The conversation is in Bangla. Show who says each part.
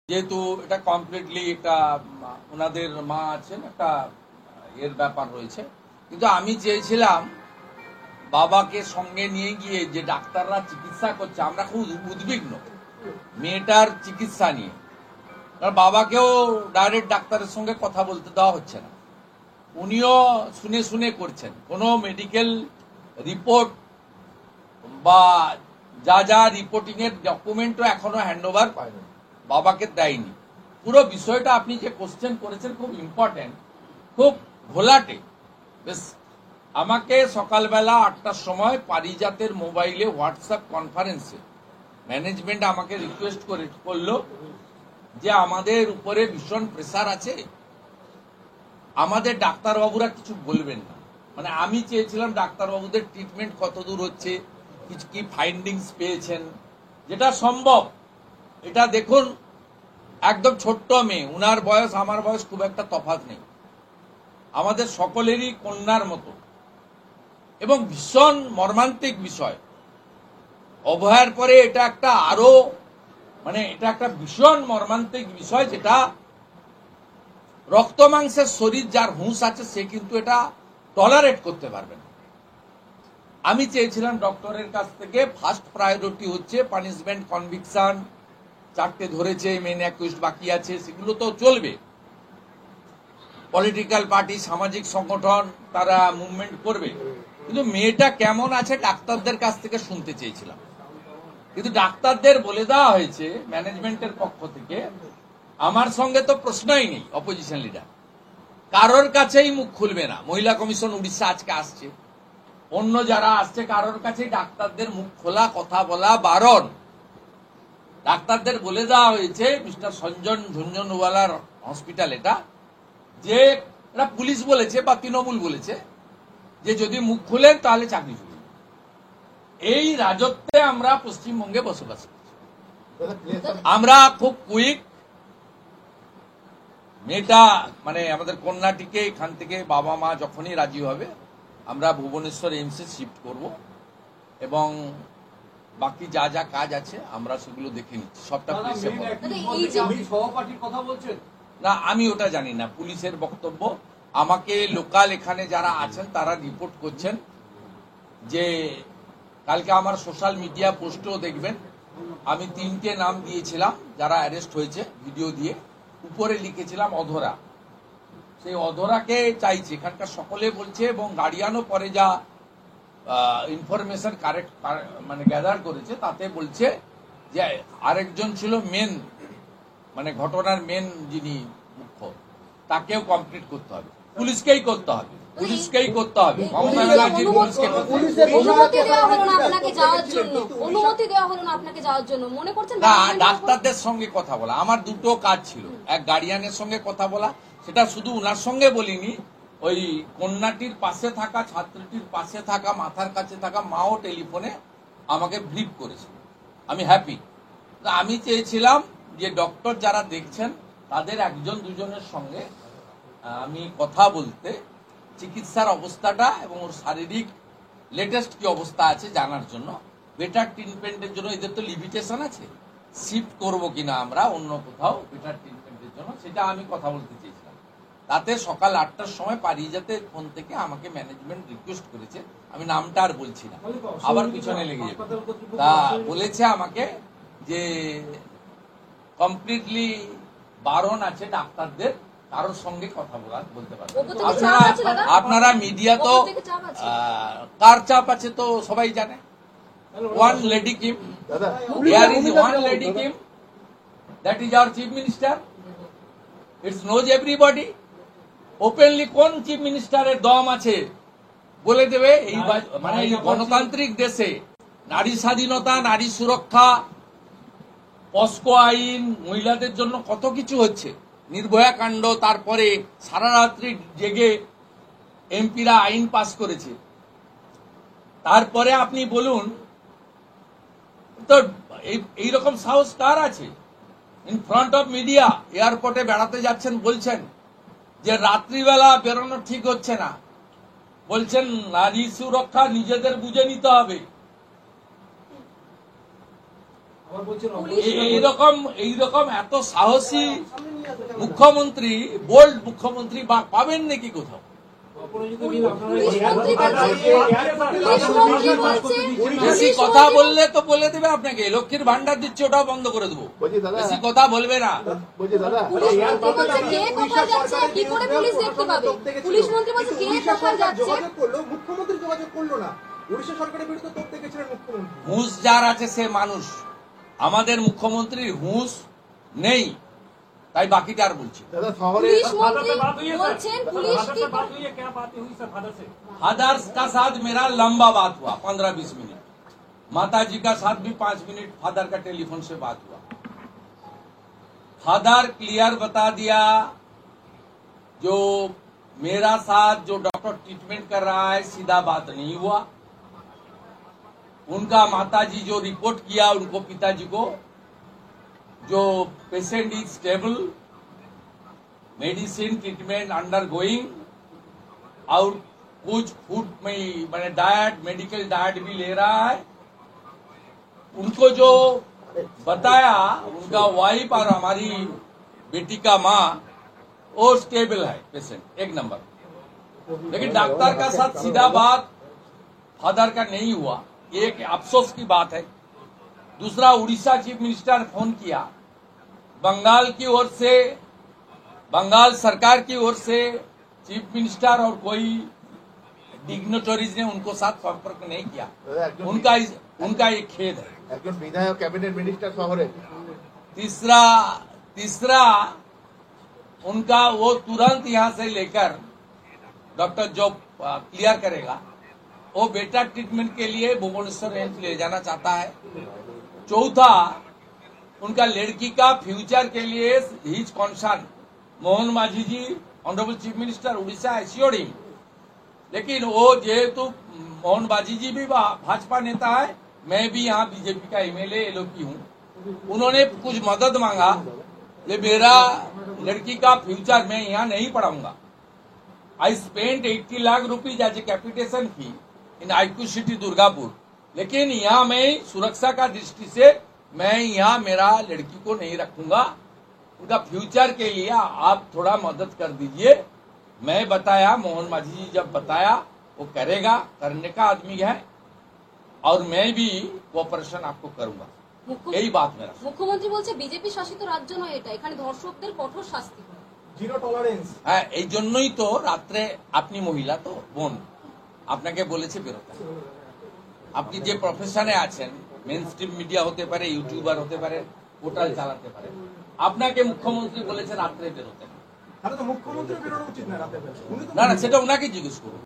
Speaker 1: যেহেতু এটা কমপ্লিটলি একটা ওনাদের মা আছেন, একটা এর ব্যাপার রয়েছে, কিন্তু আমি চেয়েছিলাম বাবাকে সঙ্গে নিয়ে গিয়ে যে ডাক্তাররা চিকিৎসা করছে, আমরা খুব উদ্বিগ্ন মেয়েটার চিকিৎসা নিয়ে, কারণ বাবাকেও ডাইরেক্ট ডাক্তারের সঙ্গে কথা বলতে দেওয়া হচ্ছে না, উনিও শুনে শুনে করছেন, কোনো মেডিকেল রিপোর্ট বা যা যা রিপোর্টিং এর ডকুমেন্টও এখনো হ্যান্ডওভার বাবাকে দেয়নি। পুরো বিষয়টা আপনি যে কোশ্চেন করেছেন খুব ইম্পর্টেন্ট, খুব ঘোলাটে। বেশ, আমাকে সকালবেলা 8টার সময় পারিজাতের মোবাইলে হোয়াটসঅ্যাপ কনফারেন্সে ম্যানেজমেন্ট আমাকে রিকোয়েস্ট করলো যে আমাদের উপরে ভীষণ প্রেসার আছে, আমাদের ডাক্তারবাবুরা কিছু বলবেন না। মানে আমি চেয়েছিলাম ডাক্তারবাবুদের ট্রিটমেন্ট কত দূর হচ্ছে, কিছু কি ফাইন্ডিংস পেয়েছেন, যেটা সম্ভব। এটা দেখুন, একদম ছোট্ট মেয়ে, উনার বয়স আমার বয়স খুব একটা তফাৎ নেই, আমাদের সকলেরই কন্যার মতো, এবং ভীষণ মর্মান্তিক বিষয়। অভয়ার পরে এটা একটা আরো এটা একটা ভীষণ মর্মান্তিক বিষয়, যেটা রক্ত মাংসের শরীর যার হুঁশ আছে সে কিন্তু এটা টলারেট করতে পারবে না। আমি চেয়েছিলাম ডক্টরের কাছ থেকে ফার্স্ট প্রায়োরিটি হচ্ছে পানিশমেন্ট, কনভিকশন, 4টে ধরেছে, মেন অ্যাকিউজড বাকি আছে, সেগুলো তো চলবে। পলিটিক্যাল পার্টি, সামাজিক সংগঠন তারা মুভমেন্ট করবে, কিন্তু মেয়েটা কেমন আছে ডাক্তারদের কাছ থেকে শুনতে চেয়েছিলাম। কিন্তু ডাক্তারদের বলে দেওয়া হয়েছে ম্যানেজমেন্টের পক্ষ থেকে, আমার সঙ্গে তো প্রশ্নই নেই, অপোজিশন লিডার কারোর কাছেই মুখ খুলবে না। মহিলা কমিশন উড়িষ্যা আজকে আসছে, অন্য যারা আসছে কারোর কাছেই ডাক্তারদের মুখ খোলা, কথা বলা বারণ। ডাক্তারদের বলে দেওয়া হয়েছে, মিস্টার সঞ্জন ঝুনঝুনওয়ালার হসপিটাল এটা, যে এটা পুলিশ বলেছে বা তৃণমূল বলেছে যে যদি মুখ খুলেন তাহলে চাকরি চলে। এই রাজত্বে আমরা পশ্চিমবঙ্গে বসবাস করছি। আমরা খুব কুইক, মেয়েটা আমাদের কন্যাটিকে এখান থেকে বাবা মা যখনই রাজি হবে আমরা ভুবনেশ্বর এইমসে শিফট করব, এবং বাকি যা যা কাজ আছে আমরা সেগুলো দেখে নিচ্ছি। সবটা
Speaker 2: সহপাঠীর কথা বলছেন
Speaker 1: না, আমি ওটা জানি না, পুলিশের বক্তব্য। আমাকে লোকাল এখানে যারা আছেন তারা রিপোর্ট করছেন যে কালকে আমার সোশ্যাল মিডিয়া পোস্টেও দেখবেন, আমি 3টে নাম দিয়েছিলাম যারা অ্যারেস্ট হয়েছে, ভিডিও দিয়ে উপরে লিখেছিলাম অধরা। সেই অধরাকে চাইছে এখানকার সকলে বলছে, এবং গার্ডিয়ানও পরে যা ইনফরমেশন কারেক্ট গ্যাদার করেছে তাতে বলছে যে আরেকজন ছিল মেন, ঘটনার মেন যিনি মুখ্য, তাকেও কমপ্লিট করতে হবে, পুলিশকেই করতে হবে, পুলিশকেই করতে হবে। মমতা ব্যানার্জি পুলিশকে
Speaker 3: অনুমতি দেওয়া হলো না আপনাকে যাওয়ার জন্য, অনুমতি দেওয়া হলো না আপনাকে যাওয়ার জন্য, মনে করছেন?
Speaker 1: না, ডাক্তারদের সঙ্গে কথা বলা আমার দুটো কাজ ছিল, এক গার্ডিয়ানের সঙ্গে কথা বলা, সেটা শুধু উনার সঙ্গে বলিনি, ওই কন্যাটির পাশে থাকা, ছাত্রীটির পাশে থাকা, মাথার কাছে থাকা মাও টেলিফোনে আমাকে ব্রিফ করেছে। আমি হ্যাপি। আমি চেয়েছিলাম যে ডক্টর যারা দেখছেন তাদের একজন দুজনের সঙ্গে আমি কথা বলতে, চিকিৎসার অবস্থাটা এবং ওর শারীরিক লেটেস্ট কি অবস্থা আছে জানার জন্য, বেটার ট্রিটমেন্টের জন্য। এদের তো লিমিটেশন আছে, শিফট করবো কিনা আমরা অন্য কোথাও বেটার ট্রিটমেন্টের জন্য, সেটা আমি কথা বলতে চেয়েছিলাম। তাতে সকাল 8টার সময় পারিজাতে ফোন থেকে আমাকে ম্যানেজমেন্ট রিকোয়েস্ট করেছে, আমি নামটা আর বলছি না, আবার পিছনে লেগে যাবে, তা বলেছে আমাকে যে কমপ্লিটলি বারণ আছে ডাক্তারদের কারোর সঙ্গে কথা বলতে পারবে। আপনারা মিডিয়া তো কার চাপ আছে তো সবাই জানে। One lady Kim, here is one lady Kim, that is our chief minister, it's knows everybody. Openly কোন চিফ মিনিস্টারের দম আছে বলে দেবে? এই এই গণতান্ত্রিক দেশে নারী স্বাধীনতা, নারী সুরক্ষা, পস্কো আইন, মহিলাদের জন্য কত কিছু হচ্ছে, নির্ভয়া কাণ্ড, তারপরে সারা রাত্রি জেগে এমপিরা আইন পাস করেছে। তারপরে আপনি বলুন তো এইরকম সাহস কার আছে? ইন ফ্রন্ট অফ মিডিয়া, এয়ারপোর্টে বেড়াতে যাচ্ছেন, বলছেন যে রাত্রিবেলা বেরোনো ঠিক হচ্ছে না, বলছেন নারী সুরক্ষা নিজেদের বুঝে নিতে হবে। এইরকম এত সাহসী মুখ্যমন্ত্রী, বোল্ড মুখ্যমন্ত্রী পাবেন নাকি কোথাও? বেশি কথা বললে তো বলে দেবে আপনাকে লক্ষ্মীর ভান্ডার দিচ্ছে, ওটাও বন্ধ করে দেবো। বেশি কথা বলবে না।
Speaker 3: পুলিশ মন্ত্রী বলছে কে কোথায় যাচ্ছে, কি করে পুলিশ দেখতে পাবে? পুলিশ মন্ত্রী বলছে কে কোথায় যাচ্ছে,
Speaker 2: মুখ্যমন্ত্রী যোগাযোগ করলো না। উড়িষ্যা সরকারের বিরুদ্ধে তথ্য গেছিলেন মুখ্যমন্ত্রী।
Speaker 1: হুঁশ যার আছে সে মানুষ, আমাদের মুখ্যমন্ত্রীর হুঁশ নেই, তাই বাকিটা আর বলছি।
Speaker 3: পুলিশ মন্ত্রী বলছেন পুলিশ কি
Speaker 1: फादर्स का साथ मेरा लंबा बात हुआ 15-20 मिनट, माता जी का साथ भी 5 मिनट फादर का टेलीफोन से बात हुआ। फादर क्लियर बता दिया, जो मेरा साथ जो डॉक्टर ट्रीटमेंट कर रहा है सीधा बात नहीं हुआ। उनका माताजी जो रिपोर्ट किया उनको पिताजी को, जो patient is stable, medicine treatment under going, और कुछ फूड में मैंने डाइट, मेडिकल डाइट भी ले रहा है। उनको जो बताया उनका वाइफ और हमारी बेटी का माँ, वो स्टेबल है पेशेंट, एक नंबर। लेकिन डॉक्टर का साथ सीधा बात फादर का नहीं हुआ, एक अफसोस की बात है। दूसरा, उड़ीसा चीफ मिनिस्टर फोन किया, बंगाल की ओर से, बंगाल सरकार की ओर से चीफ मिनिस्टर और कोई डिग्नेटरीज ने उनको साथ संपर्क नहीं किया। उनका एक खेद है।
Speaker 2: একজন বিধায়ক ক্যাবিনেট মিনিস্টার শহরে।
Speaker 1: तीसरा उनका वो तुरंत यहाँ से लेकर डॉक्टर जो क्लियर करेगा, वो बेटा ट्रीटमेंट के लिए भुवनेश्वर एम्स ले जाना चाहता है। चौथा, उनका लड़की का फ्यूचर के लिए his concern, Mohan Majhi ji honourable chief minister Orissa assured him. लेकिन वो जेहेतु मोहन बाजी जी भी भाजपा नेता है, मैं भी यहाँ बीजेपी का एमएलए एलओपी हूँ, उन्होंने कुछ मदद मांगा, ये मेरा लड़की का फ्यूचर मैं यहाँ नहीं पढ़ाऊंगा। I spend 80 lakh rupees as a capitation fee in IQ city Durgapur, लेकिन यहाँ मैं सुरक्षा का दृष्टि से मैं यहाँ मेरा लड़की को नहीं रखूंगा। उनका फ्यूचर के लिए आप थोड़ा मदद कर दीजिए। मैं बताया, मोहन माझी जी जब बताया वो करेगा, करने का आदमी है, और मैं भी कोऑपरेशन आपको करूंगा। यही बात मेरा।
Speaker 3: মুখ্যমন্ত্রী বলছে বিজেপি শাসিত রাজ্য নয় এটা, এখানে ধর্ষকদের কঠোর শাস্তি হয়।
Speaker 2: Zero tolerance.
Speaker 1: হ্যাঁ, এই জন্যই তো রাত্রে, আপনি মহিলা তো বোন, আপনাকে বলেছে বেরোতে। আপনি যে প্রফেশনে আছেন, মেন স্ট্রিম মিডিয়া হতে পারে, ইউটিউবার হতে পারে, পোর্টাল চালাতে পারে, আপনাকে মুখ্যমন্ত্রী বলেছে রাত্রে বেরোতে।
Speaker 2: তাহলে তো মুখ্যমন্ত্রী বেরোনো উচিত না রাতে।
Speaker 1: না, সেটা ওনাকে জিজ্ঞেস করুন।